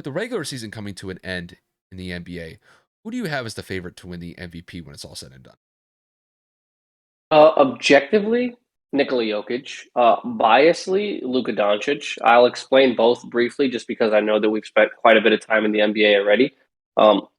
With the regular season coming to an end in the NBA, who do you have as the favorite to win the MVP when it's all said and done? Objectively, Nikola Jokic. Biasly, Luka Doncic. I'll explain both briefly just because I know that we've spent quite a bit of time in the NBA already.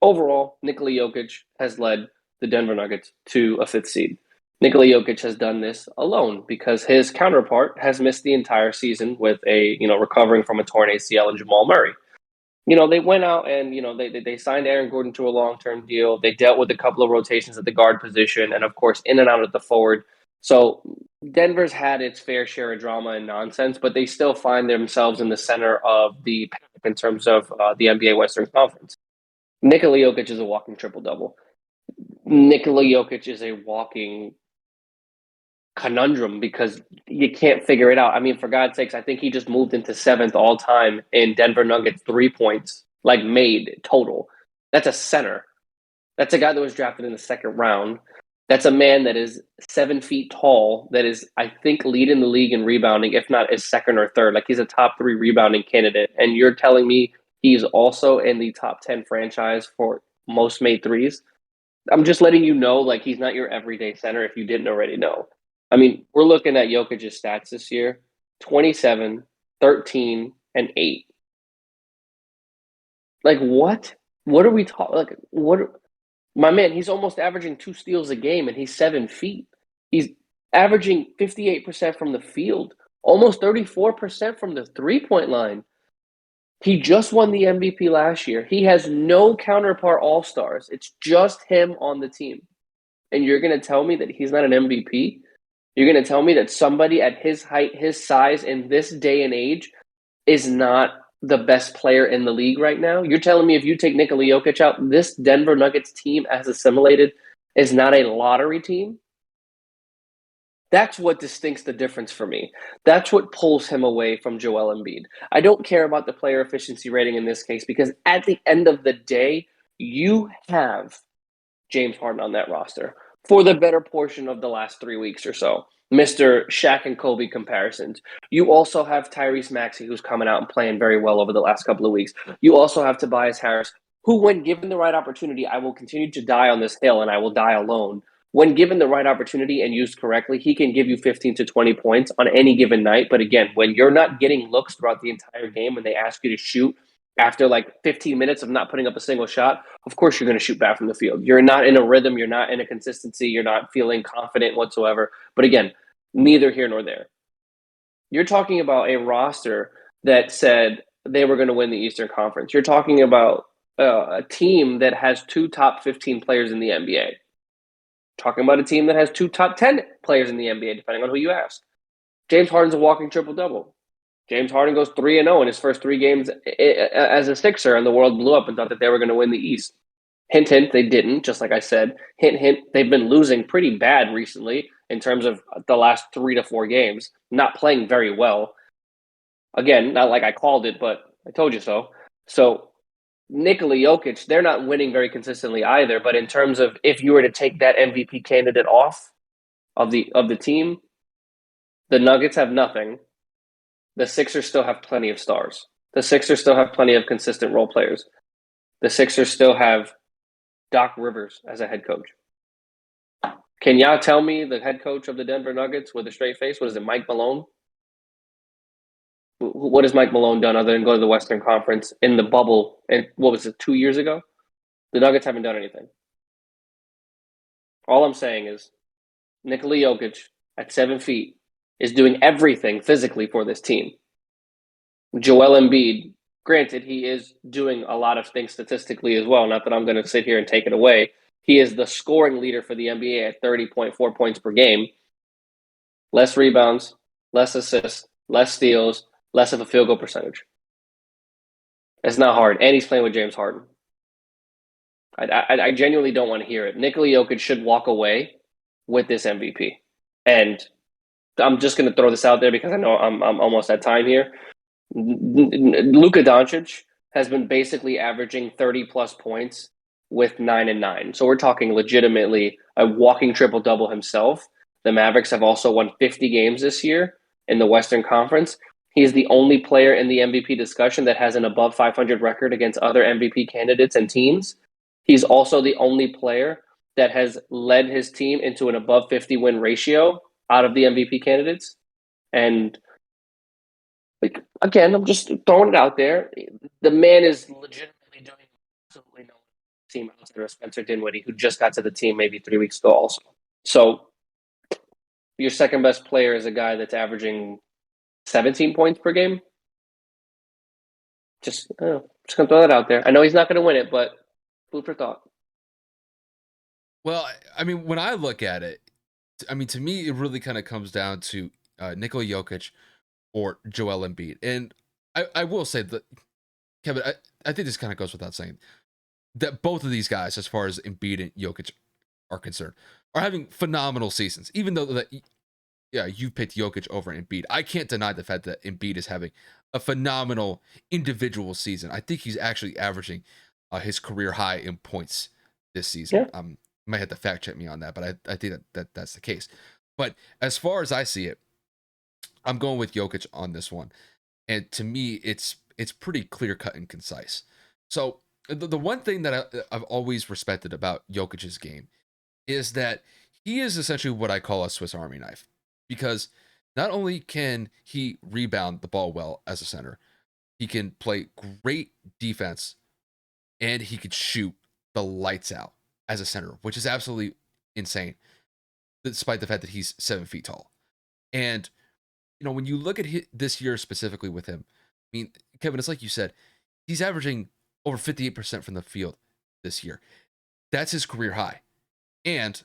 Overall, Nikola Jokic has led the Denver Nuggets to a fifth seed. Nikola Jokic has done this alone because his counterpart has missed the entire season with recovering from a torn ACL in Jamal Murray. They went out and they signed Aaron Gordon to a long term deal. They dealt with a couple of rotations at the guard position, and of course, in and out at the forward. So Denver's had its fair share of drama and nonsense, but they still find themselves in the center of the pack in terms of the NBA Western Conference. Nikola Jokic is a walking triple double. Nikola Jokic is a walking conundrum because you can't figure it out. I mean, for God's sakes, I think he just moved into seventh all time in Denver Nuggets 3 points, like made total. That's a center. That's a guy that was drafted in the second round. That's a man that is 7 feet tall, that is, I think, leading the league in rebounding, if not is second or third. Like he's a top three rebounding candidate. And you're telling me he's also in the top 10 franchise for most made threes? I'm just letting you know, like, he's not your everyday center if you didn't already know. I mean, we're looking at Jokic's stats this year: 27, 13, and 8. Like, what? What are we talking? Like, what? My man, he's almost averaging 2 steals a game, and he's 7 feet. He's averaging 58% from the field, almost 34% from the 3 point line. He just won the MVP last year. He has no counterpart all stars. It's just him on the team. And you're going to tell me that he's not an MVP? You're going to tell me that somebody at his height, his size, in this day and age is not the best player in the league right now? You're telling me if you take Nikola Jokic out, this Denver Nuggets team, as assimilated, is not a lottery team? That's what distincts the difference for me. That's what pulls him away from Joel Embiid. I don't care about the player efficiency rating in this case because at the end of the day, you have James Harden on that roster for the better portion of the last 3 weeks or so. Mr. Shaq and Kobe comparisons. You also have Tyrese Maxey, who's coming out and playing very well over the last couple of weeks. You also have Tobias Harris, who, when given the right opportunity, I will continue to die on this hill and I will die alone. When given the right opportunity and used correctly, he can give you 15 to 20 points on any given night. But again, when you're not getting looks throughout the entire game when they ask you to shoot after like 15 minutes of not putting up a single shot, of course you're going to shoot bad from the field. You're not in a rhythm. You're not in a consistency. You're not feeling confident whatsoever. But again, neither here nor there. You're talking about a roster that said they were going to win the Eastern Conference. You're talking about a team that has two top 15 players in the NBA. Talking about a team that has two top 10 players in the NBA, depending on who you ask. James Harden's a walking triple-double. James Harden goes 3-0 in his first 3 games as a Sixer, and the world blew up and thought that they were going to win the East. Hint, hint, they didn't, just like I said. Hint, hint, they've been losing pretty bad recently in terms of the last 3 to 4 games, not playing very well. Again, not like I called it, but I told you so. So Nikola Jokic, they're not winning very consistently either, but in terms of if you were to take that MVP candidate off of the team, the Nuggets have nothing. The Sixers still have plenty of stars. The Sixers still have plenty of consistent role players. The Sixers still have Doc Rivers as a head coach. Can y'all tell me the head coach of the Denver Nuggets with a straight face? What is it, Mike Malone? What has Mike Malone done other than go to the Western Conference in the bubble? And what was it, 2 years ago? The Nuggets haven't done anything. All I'm saying is Nikola Jokic at 7 feet is doing everything physically for this team. Joel Embiid, granted, he is doing a lot of things statistically as well. Not that I'm going to sit here and take it away. He is the scoring leader for the NBA at 30.4 points per game. Less rebounds, less assists, less steals, less of a field goal percentage. It's not hard. And he's playing with James Harden. I genuinely don't want to hear it. Nikola Jokic should walk away with this MVP. And I'm just going to throw this out there because I know I'm almost at time here. Luka Doncic has been basically averaging 30-plus points with 9 and 9. So we're talking legitimately a walking triple-double himself. The Mavericks have also won 50 games this year in the Western Conference. He is the only player in the MVP discussion that has an above 500 record against other MVP candidates and teams. He's also the only player that has led his team into an above 50 win ratio out of the MVP candidates. And like again, I'm just throwing it out there. The man is legitimately doing absolutely no team outside of Spencer Dinwiddie, who just got to the team maybe 3 weeks ago, also. So your second best player is a guy that's averaging 17 points per game. Just gonna throw that out there. I know he's not gonna win it, but food for thought. Well, I mean, when I look at it, I mean, to me, it really kind of comes down to Nikola Jokic or Joel Embiid. And I will say that, Kevin, I think this kind of goes without saying that both of these guys, as far as Embiid and Jokic are concerned, are having phenomenal seasons. Even though that, yeah, you picked Jokic over Embiid. I can't deny the fact that Embiid is having a phenomenal individual season. I think he's actually averaging his career high in points this season. Yeah. You might have to fact check me on that, but I think that's the case. But as far as I see it, I'm going with Jokic on this one. And to me, it's pretty clear cut and concise. So the one thing that I've always respected about Jokic's game is that he is essentially what I call a Swiss Army knife, because not only can he rebound the ball well as a center, he can play great defense and he could shoot the lights out as a center, which is absolutely insane, despite the fact that he's 7 feet tall. And when you look at this year specifically with him, I mean, Kevin, it's like you said, he's averaging over 58% from the field this year. That's his career high. And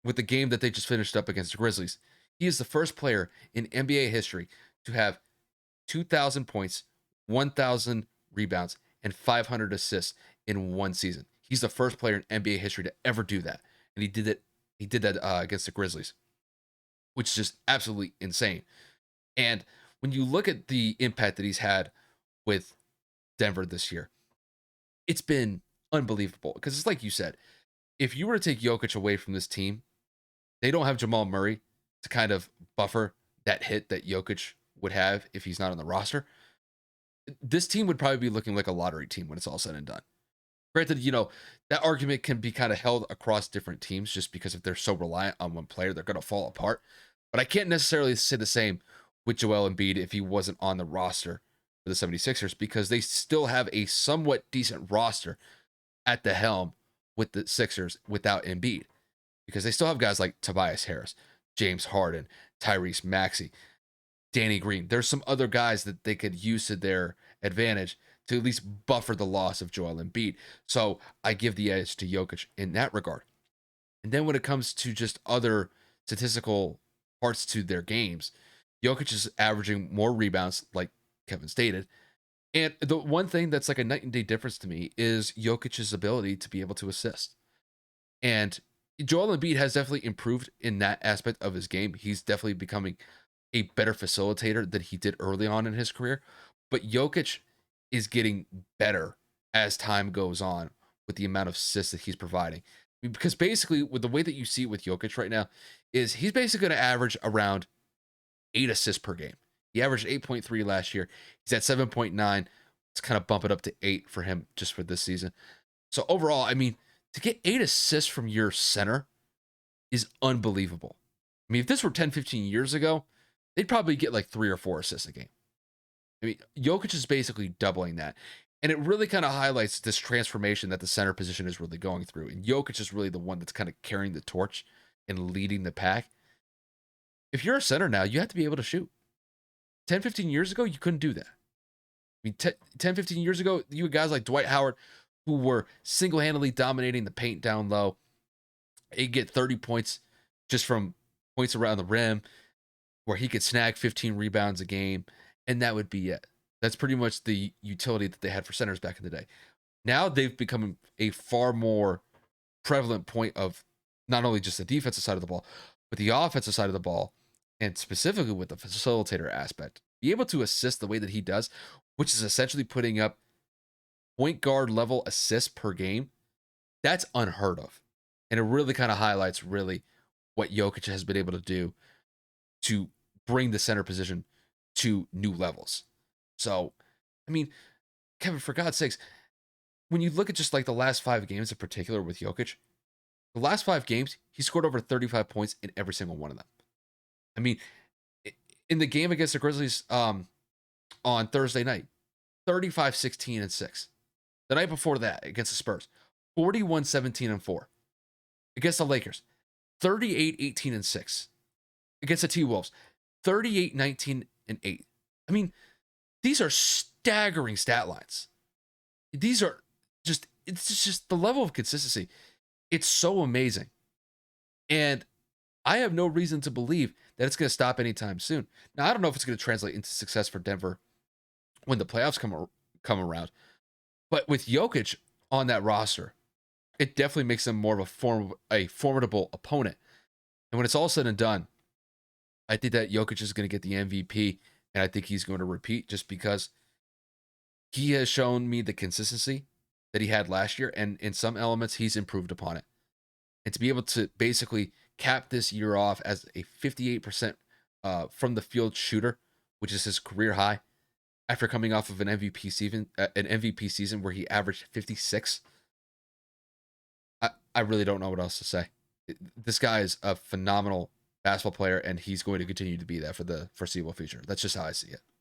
with the game that they just finished up against the Grizzlies, he is the first player in NBA history to have 2,000 points, 1,000 rebounds, and 500 assists in one season. He's the first player in NBA history to ever do that, and he did it. He did that against the Grizzlies, which is just absolutely insane. And when you look at the impact that he's had with Denver this year, it's been unbelievable. Because it's like you said, if you were to take Jokic away from this team, they don't have Jamal Murray to kind of buffer that hit that Jokic would have if he's not on the roster. This team would probably be looking like a lottery team when it's all said and done. Granted, that argument can be kind of held across different teams just because if they're so reliant on one player, they're going to fall apart. But I can't necessarily say the same with Joel Embiid if he wasn't on the roster for the 76ers, because they still have a somewhat decent roster at the helm with the Sixers without Embiid, because they still have guys like Tobias Harris, James Harden, Tyrese Maxey, Danny Green. There's some other guys that they could use to their advantage to at least buffer the loss of Joel Embiid. So I give the edge to Jokic in that regard. And then when it comes to just other statistical parts to their games, Jokic is averaging more rebounds, like Kevin stated. And the one thing that's like a night and day difference to me is Jokic's ability to be able to assist. And Joel Embiid has definitely improved in that aspect of his game. He's definitely becoming a better facilitator than he did early on in his career. But Jokic is getting better as time goes on with the amount of assists that he's providing. I mean, because basically, with the way that you see it with Jokic right now, is he's basically going to average around 8 assists per game. He averaged 8.3 last year. He's at 7.9. Let's kind of bump it up to 8 for him just for this season. So overall, I mean, to get 8 assists from your center is unbelievable. I mean, if this were 10, 15 years ago, they'd probably get like 3 or 4 assists a game. I mean, Jokic is basically doubling that. And it really kind of highlights this transformation that the center position is really going through. And Jokic is really the one that's kind of carrying the torch and leading the pack. If you're a center now, you have to be able to shoot. 10, 15 years ago, you couldn't do that. I mean, 10, 15 years ago, you had guys like Dwight Howard who were single-handedly dominating the paint down low. He'd get 30 points just from points around the rim, where he could snag 15 rebounds a game, and that would be it. That's pretty much the utility that they had for centers back in the day. Now they've become a far more prevalent point of not only just the defensive side of the ball, but the offensive side of the ball, and specifically with the facilitator aspect. Be able to assist the way that he does, which is essentially putting up point guard level assists per game, that's unheard of. And it really kind of highlights really what Jokic has been able to do to bring the center position to new levels. So, I mean, Kevin, for God's sakes, when you look at just like the last 5 games in particular with Jokic, the last 5 games, he scored over 35 points in every single one of them. I mean, in the game against the Grizzlies on Thursday night, 35, 16, and 6. The night before that, against the Spurs, 41, 17, and 4. Against the Lakers, 38, 18, and 6. Against the T Wolves, 38, 19, and 8. I mean, these are staggering stat lines. These are it's just the level of consistency. It's so amazing. And I have no reason to believe that it's going to stop anytime soon. Now, I don't know if it's going to translate into success for Denver when the playoffs come around. But with Jokic on that roster, it definitely makes them more of a formidable opponent. And when it's all said and done, I think that Jokic is going to get the MVP, and I think he's going to repeat just because he has shown me the consistency that he had last year, and in some elements, he's improved upon it. And to be able to basically cap this year off as a 58% from the field shooter, which is his career high, after coming off of an MVP season where he averaged 56. I really don't know what else to say. This guy is a phenomenal basketball player, and he's going to continue to be that for the foreseeable future. That's just how I see it.